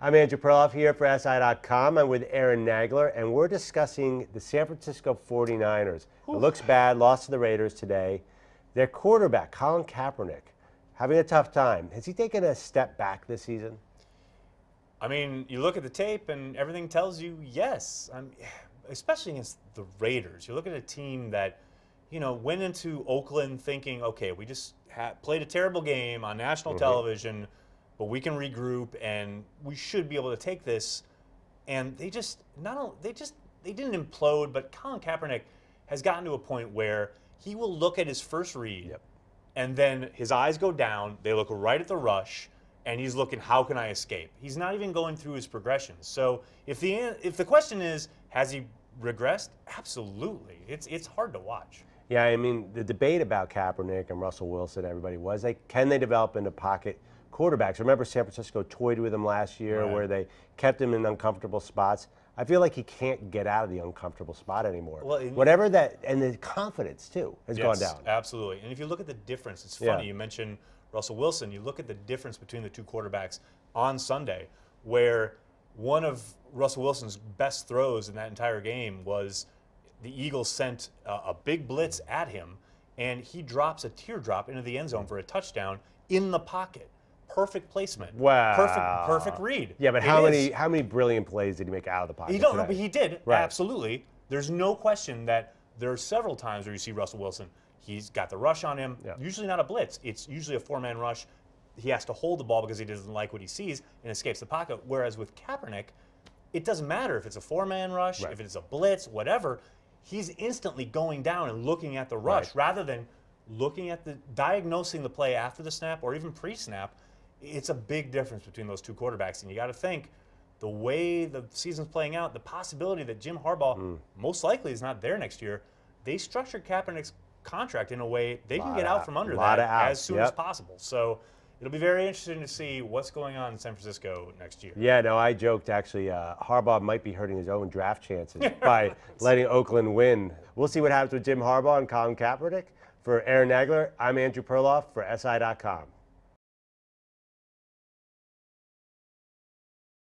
I'm Andrew Perloff here for SI.com. I'm with Aaron Nagler, and we're discussing the San Francisco 49ers. It looks bad, lost to the Raiders today. Their quarterback, Colin Kaepernick, having a tough time. Has he taken a step back this season? I mean, you look at the tape and everything tells you yes, especially against the Raiders. You look at a team that, went into Oakland thinking, okay, we just played a terrible game on national television, but we can regroup and we should be able to take this. And they didn't implode, but Colin Kaepernick has gotten to a point where he will look at his first read and then his eyes go down, they look right at the rush, and he's looking, how can I escape? He's not even going through his progressions. So if the question is, has he regressed? Absolutely. It's hard to watch. Yeah, I mean, the debate about Kaepernick and Russell Wilson, everybody was like, can they develop into pocket quarterbacks? Remember San Francisco toyed with him last year where they kept him in uncomfortable spots. I feel like he can't get out of the uncomfortable spot anymore. Well, whatever that, and the confidence too has gone down. Absolutely. And if you look at the difference, it's funny, you mentioned Russell Wilson, you look at the difference between the two quarterbacks on Sunday, where one of Russell Wilson's best throws in that entire game was the Eagles sent a big blitz at him, and he drops a teardrop into the end zone for a touchdown in the pocket. Perfect placement. Wow. Perfect read. Yeah, but how many brilliant plays did he make out of the pocket? But he did. Right. Absolutely. There's no question that there are several times where you see Russell Wilson. He's got the rush on him. Yeah. Usually not a blitz. It's usually a four-man rush. He has to hold the ball because he doesn't like what he sees and escapes the pocket. Whereas with Kaepernick, it doesn't matter if it's a four-man rush, if it's a blitz, whatever. He's instantly going down and looking at the rush rather than looking at diagnosing the play after the snap or even pre-snap. It's a big difference between those two quarterbacks, and you got to think the way the season's playing out, the possibility that Jim Harbaugh most likely is not there next year. They structured Kaepernick's contract in a way they can get out from under that as soon as possible. So it'll be very interesting to see what's going on in San Francisco next year. Yeah, no, I joked actually Harbaugh might be hurting his own draft chances by letting Oakland win. We'll see what happens with Jim Harbaugh and Colin Kaepernick. For Aaron Nagler, I'm Andrew Perloff for SI.com.